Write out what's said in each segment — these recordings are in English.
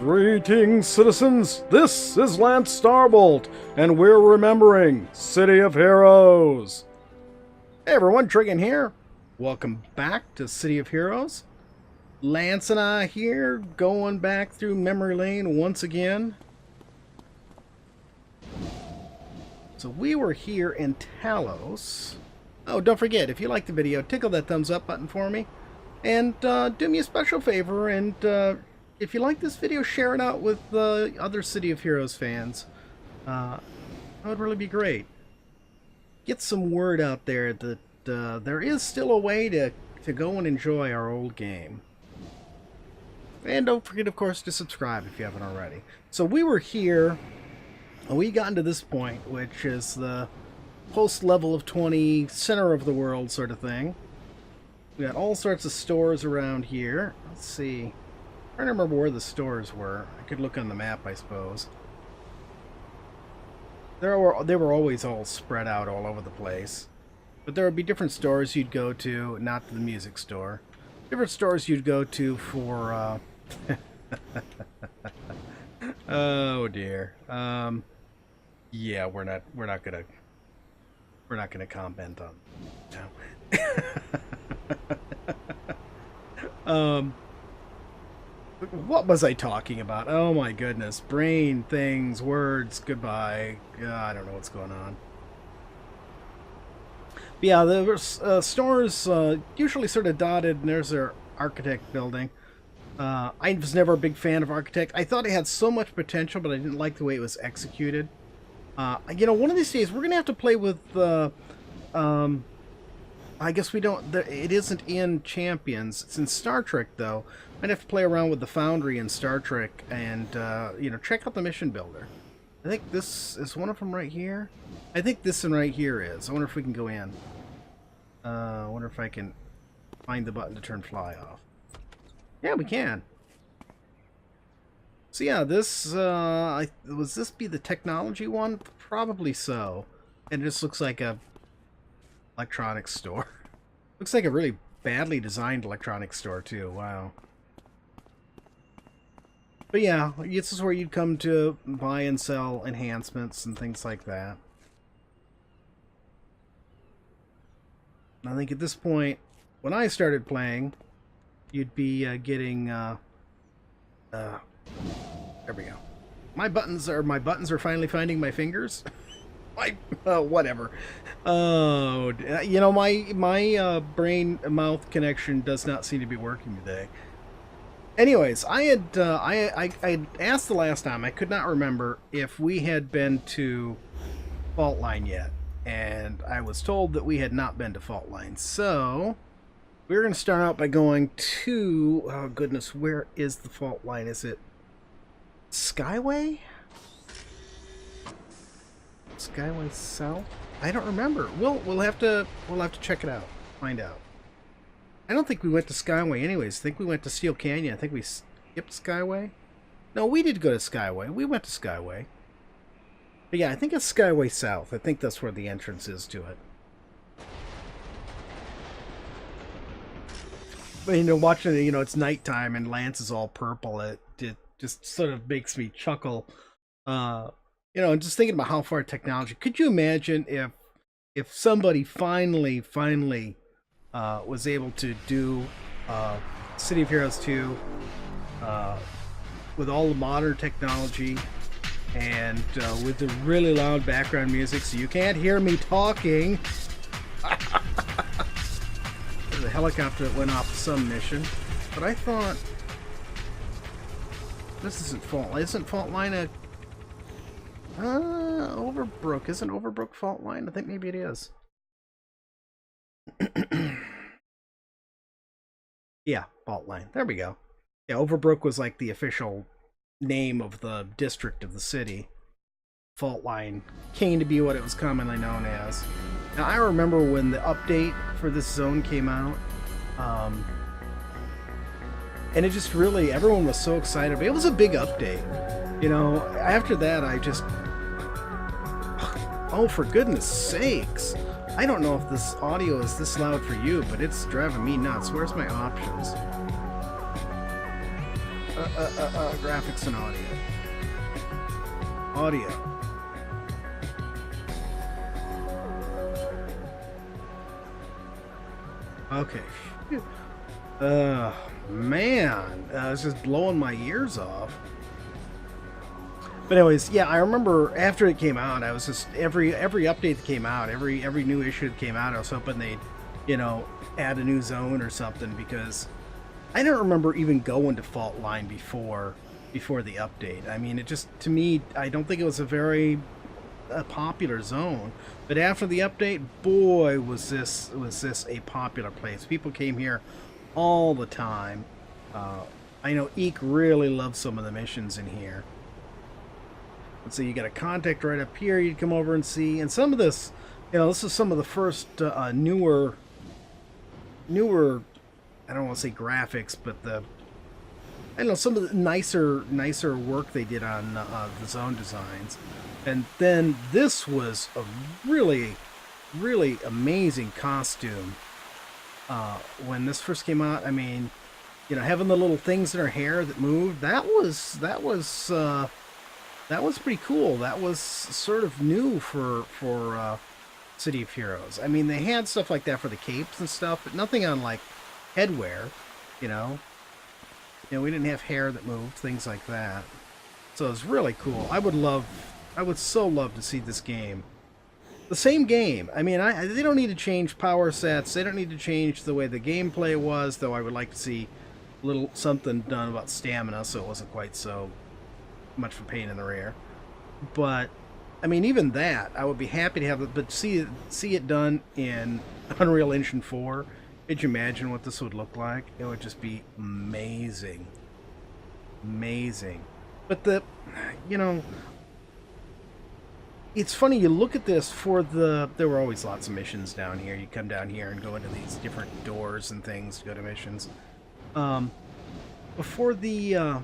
Greetings, citizens! This is Lance Starbolt, and we're remembering City of Heroes! Hey everyone, Triggin here. Welcome back to City of Heroes. Lance and I here, going back through memory lane once again. So we were here in Talos. Oh, don't forget, if you liked the video, tickle that thumbs up button for me. And do me a special favor and... if you like this video, share it out with other City of Heroes fans. That would really be great. Get some word out there that there is still a way to go and enjoy our old game. And don't forget, of course, to subscribe if you haven't already. So we were here, and we got to this point, which is the post-level of 20, center of the world sort of thing. We got all sorts of stores around here. Let's see. I don't remember where the stores were. I could look on the map, I suppose. They were always all spread out all over the place. But there would be different stores you'd go to, not the music store. Different stores you'd go to for, oh dear. Yeah, we're not gonna comment on no. What was I talking about? Oh my goodness. Brain, things, words, goodbye. I don't know what's going on. But yeah, the stores usually sort of dotted, and there's their Architect building. I was never a big fan of Architect. I thought it had so much potential, but I didn't like the way it was executed. You know, one of these days we're going to have to play with... I guess we don't... It isn't in Champions. It's in Star Trek, though. I'd have to play around with the Foundry in Star Trek and, you know, check out the mission builder. I think this is one of them right here. I think this one right here is. I wonder if we can go in. I wonder if I can find the button to turn fly off. Yeah, we can. So yeah, this, was this be the technology one? Probably so. And it just looks like a electronics store. Looks like a really badly designed electronics store too. Wow. But yeah, this is where you'd come to buy and sell enhancements and things like that. I think at this point, when I started playing, you'd be getting there we go. My buttons are finally finding my fingers. Whatever. Oh, you know, my brain mouth connection does not seem to be working today. Anyways, I had asked the last time. I could not remember if we had been to Fault Line yet, and I was told that we had not been to Fault Line. So we're going to start out by going to, oh goodness, where is the Fault Line? Is it Skyway? Skyway South? I don't remember. We'll have to check it out. Find out. I don't think we went to Skyway anyways. I think we went to Steel Canyon. I think we skipped Skyway. No, we did go to Skyway. We went to Skyway. But yeah, I think it's Skyway South. I think that's where the entrance is to it. But you know, watching it, you know, it's nighttime and Lance is all purple. It just sort of makes me chuckle. You know, and just thinking about how far technology. Could you imagine if somebody finally was able to do City of Heroes 2 with all the modern technology and with the really loud background music, so you can't hear me talking. There's a helicopter that went off some mission, but I thought this isn't Fault Line. Isn't Fault Line a Overbrook? Isn't Overbrook Fault Line? I think maybe it is. Yeah, Fault Line. There we go. Yeah, Overbrook was like the official name of the district of the city. Fault Line came to be what it was commonly known as. Now, I remember when the update for this zone came out, and it just really, everyone was so excited. It was a big update. You know, after that, I just... Oh, for goodness sakes. I don't know if this audio is this loud for you, but it's driving me nuts. Where's my options? Graphics and audio. Audio. Okay. Man, it's just blowing my ears off. But anyways, yeah, I remember after it came out, I was just every update that came out, every new issue that came out, I was hoping they'd, add a new zone or something, because I don't remember even going to Fault Line before the update. I mean, it just, to me, I don't think it was a very popular zone. But after the update, boy, was this a popular place. People came here all the time. I know Eek really loves some of the missions in here. Let's see, you got a contact right up here you'd come over and see. And some of this, this is some of the first newer, I don't want to say graphics, but some of the nicer work they did on the zone designs. And then this was a really, really amazing costume. When this first came out, I mean, having the little things in her hair that moved, that was pretty cool. That was sort of new for City of Heroes. I mean, they had stuff like that for the capes and stuff, but nothing on like headwear. We didn't have hair that moved, things like that. So it was really cool. I would so love to see this game. The same game. I mean, they don't need to change power sets. They don't need to change the way the gameplay was, though I would like to see a little something done about stamina so it wasn't quite so much of a pain in the rear. But, I mean, even that, I would be happy to have it, but see it done in Unreal Engine 4. Could you imagine what this would look like? It would just be amazing. Amazing. But it's funny, you look at this there were always lots of missions down here. You come down here and go into these different doors and things to go to missions. Before the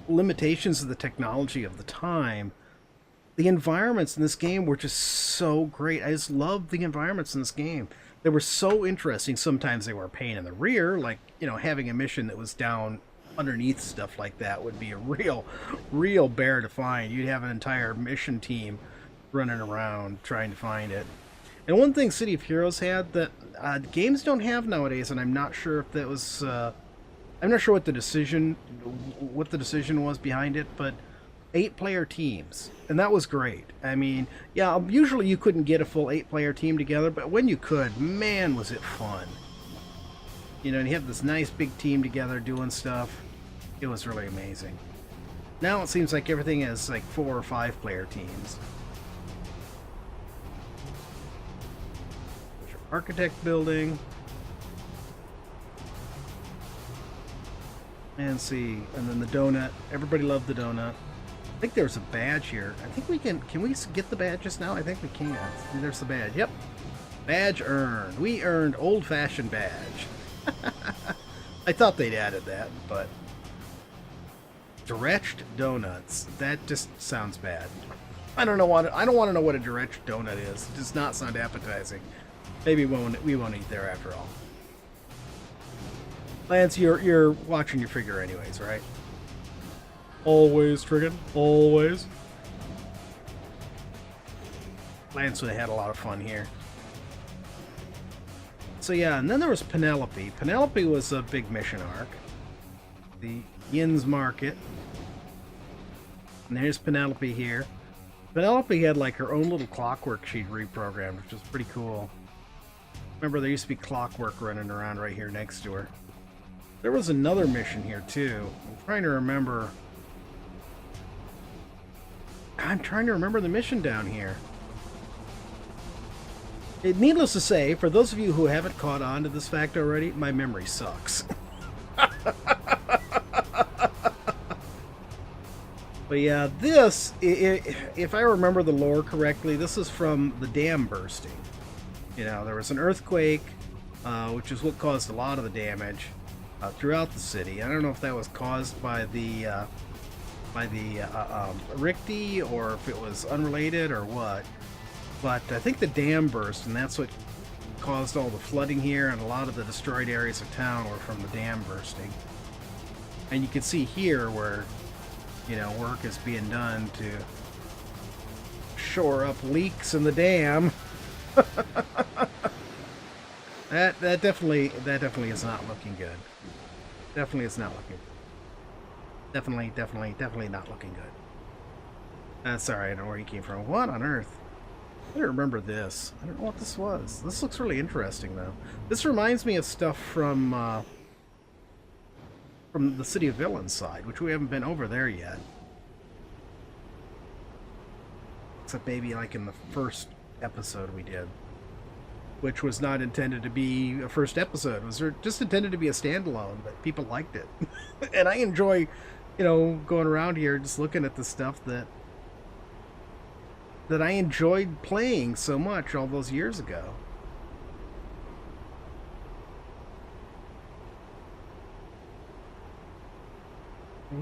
limitations of the technology of the time, the environments in this game were just so great. I just loved the environments in this game. They were so interesting. Sometimes they were a pain in the rear, like, having a mission that was down underneath stuff like that would be a real bear to find. You'd have an entire mission team running around trying to find it. And one thing City of Heroes had that games don't have nowadays, and I'm not sure if that was I'm not sure what the decision was behind it, but 8-player teams, and that was great. I mean, yeah, usually you couldn't get a full 8-player team together, but when you could, man, was it fun. And you have this nice big team together doing stuff. It was really amazing. Now it seems like everything is like 4 or 5-player teams. There's your architect building. And see, and then the donut. Everybody loved the donut. I think there's a badge here. I think we can we get the badges now? I think we can. There's the badge. Yep. Badge earned. We earned old-fashioned badge. I thought they'd added that, but Dretched donuts. That just sounds bad. I don't want to know what a Dretched donut is. It does not sound appetizing. Maybe we won't eat there after all. Lance, you're watching your figure anyways, right? Always, Trigon. Always. Lance would have had a lot of fun here. So yeah, and then there was Penelope. Penelope was a big mission arc. The Yin's Market. And there's Penelope here. Penelope had like her own little clockwork she'd reprogrammed, which was pretty cool. Remember, there used to be clockwork running around right here next to her. There was another mission here too. I'm trying to remember the mission down here. Needless to say, for those of you who haven't caught on to this fact already, my memory sucks. But yeah, this, if I remember the lore correctly, this is from the dam bursting. There was an earthquake, which is what caused a lot of the damage throughout the city. I don't know if that was caused by the Richte, or if it was unrelated or what. But I think the dam burst, and that's what caused all the flooding here, and a lot of the destroyed areas of town were from the dam bursting. And you can see here where, you know, work is being done to shore up leaks in the dam. That definitely is not looking good. Definitely is not looking good. Definitely not looking good. Sorry, I don't know where he came from. What on earth? I don't remember this. I don't know what this was. This looks really interesting, though. This reminds me of stuff from the City of Villains side, which we haven't been over there yet. Except maybe like in the first episode we did, which was not intended to be a first episode. It was just intended to be a standalone, but people liked it. And I enjoy, you know, going around here just looking at the stuff that I enjoyed playing so much all those years ago.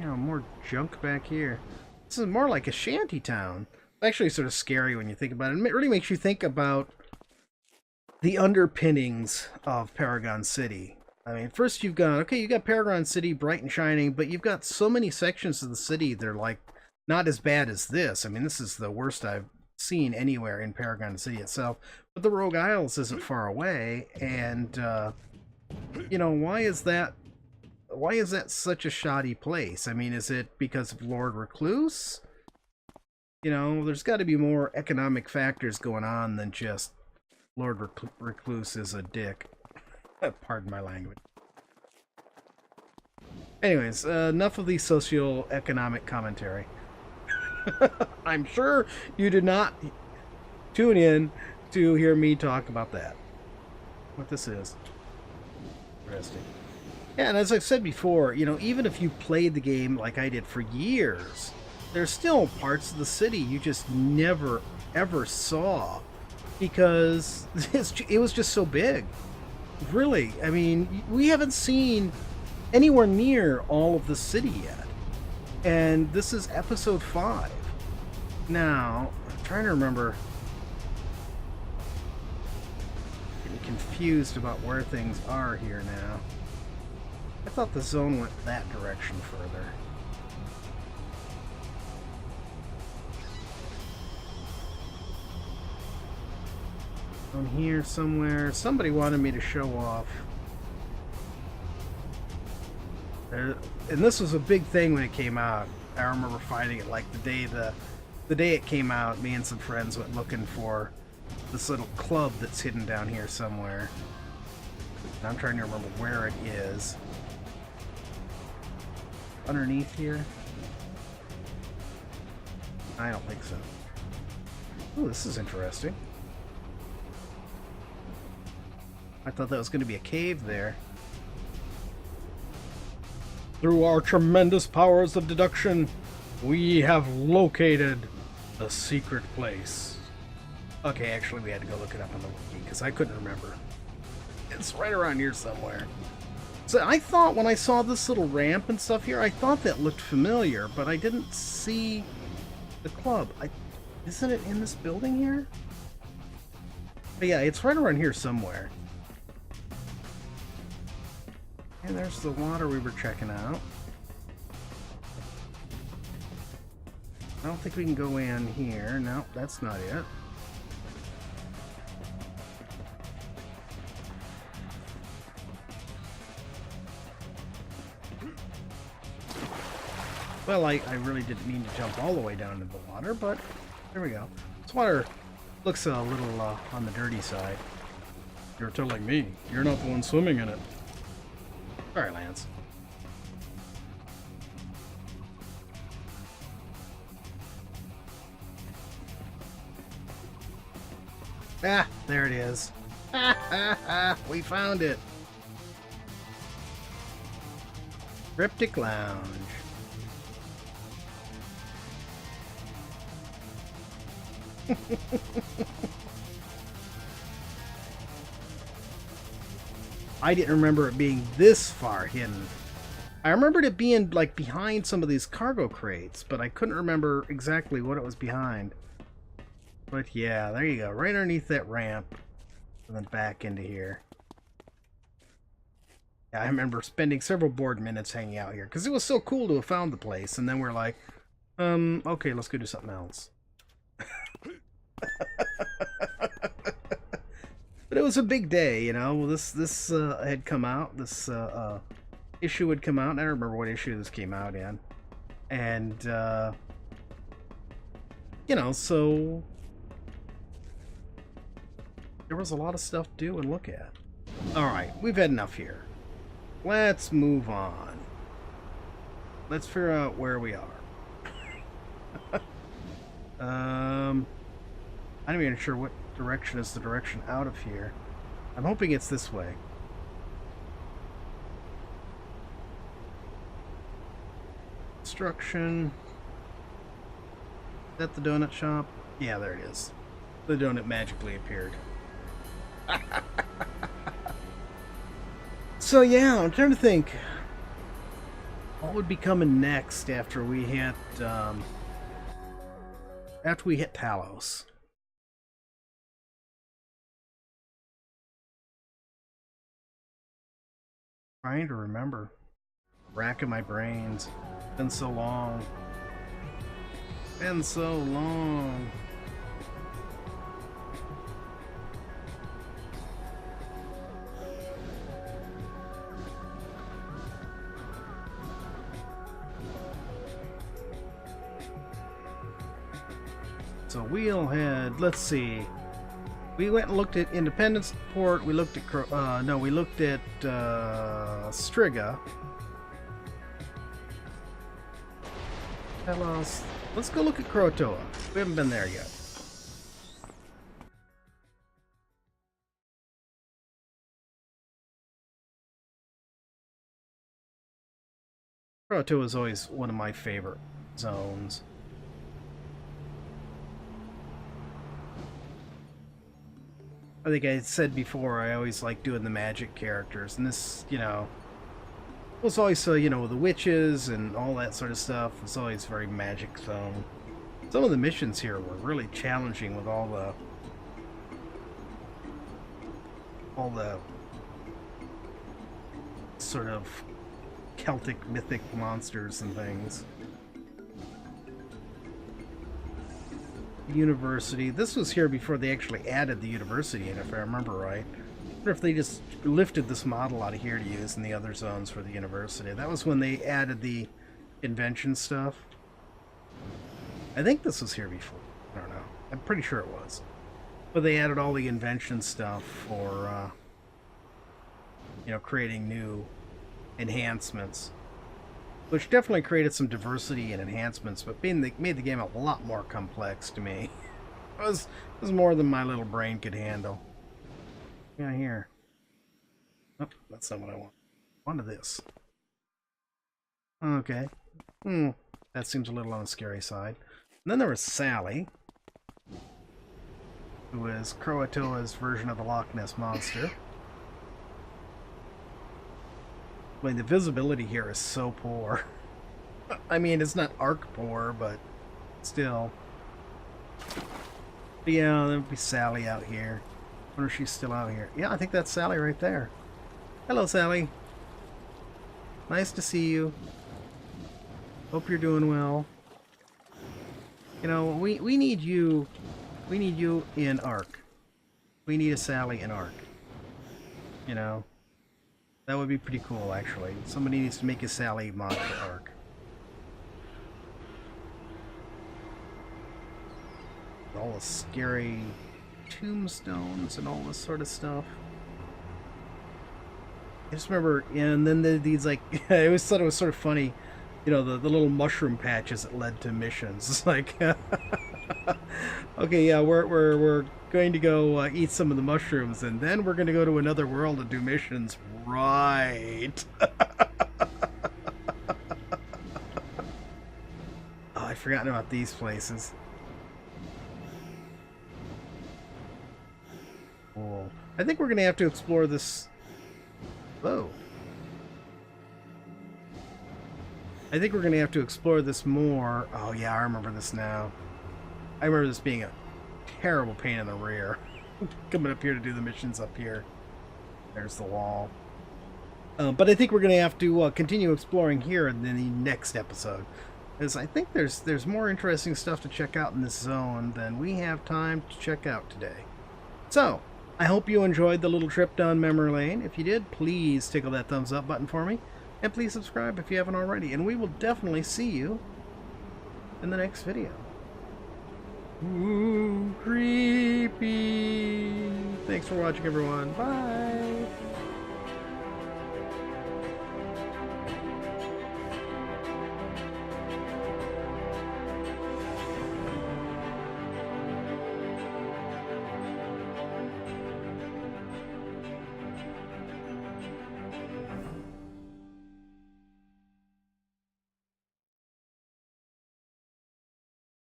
Yeah, more junk back here. This is more like a shanty town. It's actually sort of scary when you think about it. It really makes you think about the underpinnings of Paragon City. I mean, first you've got Paragon City bright and shining, but you've got so many sections of the city that are like not as bad as this. I mean, this is the worst I've seen anywhere in Paragon City itself. But the Rogue Isles isn't far away, and you know, why is that such a shoddy place? I mean, is it because of Lord Recluse? You know, there's got to be more economic factors going on than just Lord Recluse is a dick. Pardon my language. Anyways, enough of the socio-economic commentary. I'm sure you did not tune in to hear me talk about that. What this is. Interesting. Yeah, and as I've said before, you know, even if you played the game like I did for years, there's still parts of the city you just never, ever saw because it was just so big. Really, I mean, we haven't seen anywhere near all of the city yet. And this is episode 5. Now, I'm trying to remember. Getting confused about where things are here now. I thought the zone went that direction further. On here somewhere, somebody wanted me to show off. And this was a big thing when it came out. I remember finding it like the day it came out. Me and some friends went looking for this little club that's hidden down here somewhere. And I'm trying to remember where it is. Underneath here? I don't think so. Oh, this is interesting. I thought that was going to be a cave there. Through our tremendous powers of deduction, we have located the secret place. Okay, actually we had to go look it up on the wiki because I couldn't remember. It's right around here somewhere. So I thought when I saw this little ramp and stuff here, I thought that looked familiar, but I didn't see the club. Isn't it in this building here? But yeah, it's right around here somewhere. And there's the water we were checking out. I don't think we can go in here. No, that's not it. Well, I really didn't mean to jump all the way down into the water, but there we go. This water looks a little on the dirty side. You're telling me you're not the one swimming in it. Sorry, Lance. Ah, there it is. We found it. Cryptic Lounge. I didn't remember it being this far hidden. I remembered it being like behind some of these cargo crates, but I couldn't remember exactly what it was behind. But yeah, there you go, right underneath that ramp, and then back into here. Yeah, I remember spending several board minutes hanging out here because it was so cool to have found the place, and then we're like, okay, let's go do something else. But it was a big day, you know. This had come out. This issue had come out. And I don't remember what issue this came out in, and you know, so there was a lot of stuff to do and look at. All right, we've had enough here. Let's move on. Let's figure out where we are. I'm not even sure what direction is the direction out of here. I'm hoping it's this way. Construction. Is that the donut shop? Yeah, there it is. The donut magically appeared. So yeah, I'm trying to think what would be coming next after we hit Talos. Trying to remember. Racking my brains. Been so long. Been so long. So we'll head, let's see. We went and looked at Independence Port, we looked at, we looked at Striga. Talos. Let's go look at Kroatoa. We haven't been there yet. Kroatoa is always one of my favorite zones. I think I said before, I always like doing the magic characters, and this, you know, was always, you know, the witches and all that sort of stuff. It's always very magic zone. Some of the missions here were really challenging with all the sort of Celtic mythic monsters and things. University. This was here before they actually added the university in, if I remember right. I wonder if they just lifted this model out of here to use in the other zones for the university. That was when they added the invention stuff. I think this was here before. I don't know. I'm pretty sure it was. But they added all the invention stuff for, you know, creating new enhancements. Which definitely created some diversity and enhancements, but made the game a lot more complex to me. It was more than my little brain could handle. Yeah, here. Oh, that's not what I want. I wanted this. Okay. That seems a little on the scary side. And then there was Sally, who is Kroatoa's version of the Loch Ness Monster. I mean, the visibility here is so poor. I mean, it's not arc poor, but still. But yeah, there'll be Sally out here. I wonder if she's still out here. Yeah, I think that's Sally right there. Hello, Sally. Nice to see you. Hope you're doing well. You know, we need you. We need you in Arc. We need a Sally in Arc. You know. That would be pretty cool, actually. Somebody needs to make a Sally mod for Arc. All the scary tombstones and all this sort of stuff. I just remember, and then these, like, I always thought it was sort of funny, you know, the little mushroom patches that led to missions. It's like, okay, yeah, we're going to go eat some of the mushrooms, and then we're going to go to another world and do missions. Right. Oh, I'd forgotten about these places. Cool. I think we're going to have to explore this. Whoa. I think we're going to have to explore this more. Oh, yeah, I remember this now. I remember this being a terrible pain in the rear. Coming up here to do the missions up here. There's the wall. But I think we're going to have to continue exploring here in the next episode. Because I think there's more interesting stuff to check out in this zone than we have time to check out today. So, I hope you enjoyed the little trip down memory lane. If you did, please tickle that thumbs up button for me. And please subscribe if you haven't already. And we will definitely see you in the next video. Ooh, creepy. Thanks for watching, everyone. Bye.